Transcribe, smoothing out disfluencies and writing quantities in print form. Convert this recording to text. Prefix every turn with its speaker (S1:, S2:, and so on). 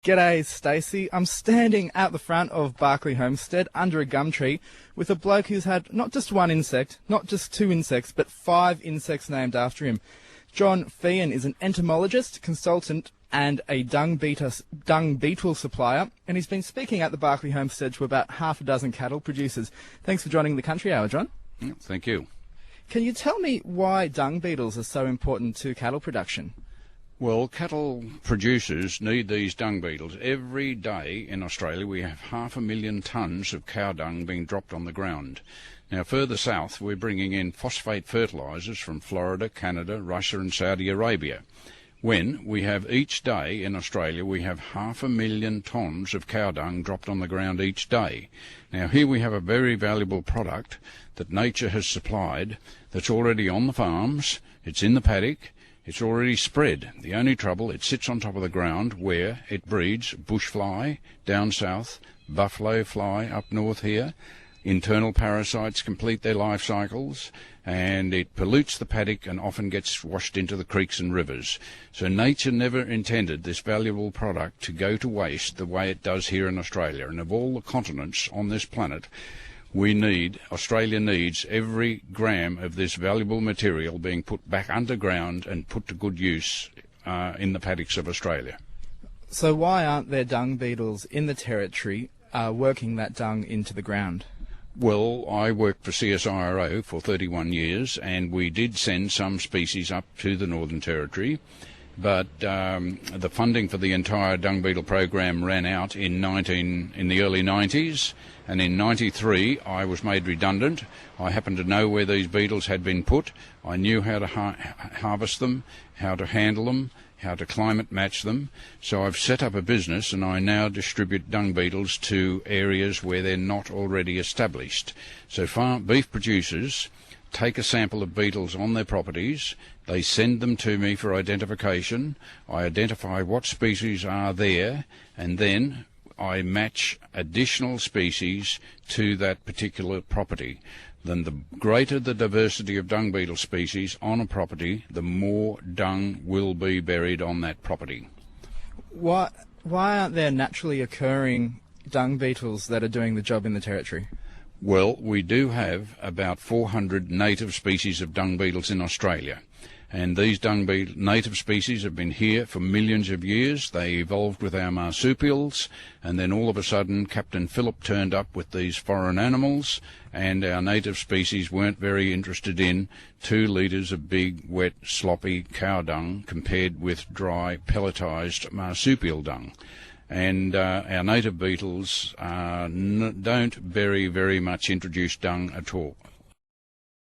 S1: G'day, Stacey. I'm standing out the front of Barclay Homestead under a gum tree with a bloke who's had not just one insect, not just two insects, but 5 insects named after him. John Feehan is an entomologist, consultant and a dung beetle supplier, and he's been speaking at the Barclay Homestead to about half a dozen cattle producers. Thanks for joining the Country Hour, John.
S2: Thank you.
S1: Can you tell me why dung beetles are so important to cattle production?
S2: Well, cattle producers need these dung beetles. Every day in Australia we have 500,000 tonnes of cow dung being dropped on the ground. Now further south we're bringing in phosphate fertilisers from Florida, Canada, Russia and Saudi Arabia. When we have each day in Australia we have 500,000 tonnes of cow dung dropped on the ground each day. Now here we have a very valuable product that nature has supplied that's already on the farms, it's in the paddock, it's already spread. The only trouble, it sits on top of the ground where it breeds bush fly down south, buffalo fly up north here. Internal parasites complete their life cycles, and it pollutes the paddock and often gets washed into the creeks and rivers. So nature never intended this valuable product to go to waste the way it does here in Australia. And of all the continents on this planet, Australia needs every gram of this valuable material being put back underground and put to good use in the paddocks of Australia.
S1: So why aren't there dung beetles in the territory working that dung into the ground?
S2: Well, I worked for CSIRO for 31 years, and we did send some species up to the Northern Territory, but the funding for the entire dung beetle program ran out in the early 90s, and in 93 I was made redundant. I happened to know where these beetles had been put. I knew how to harvest them, how to handle them, how to climate match them. So I've set up a business and I now distribute dung beetles to areas where they're not already established. So beef producers take a sample of beetles on their properties, they send them to me for identification, I identify what species are there, and then I match additional species to that particular property. Then the greater the diversity of dung beetle species on a property, the more dung will be buried on that property.
S1: Why aren't there naturally occurring dung beetles that are doing the job in the territory?
S2: Well, we do have about 400 native species of dung beetles in Australia. And these native species have been here for millions of years. They evolved with our marsupials, and then all of a sudden Captain Phillip turned up with these foreign animals, and our native species weren't very interested in 2 litres of big, wet, sloppy cow dung compared with dry, pelletised marsupial dung. And our native beetles don't bury very much introduced dung at all.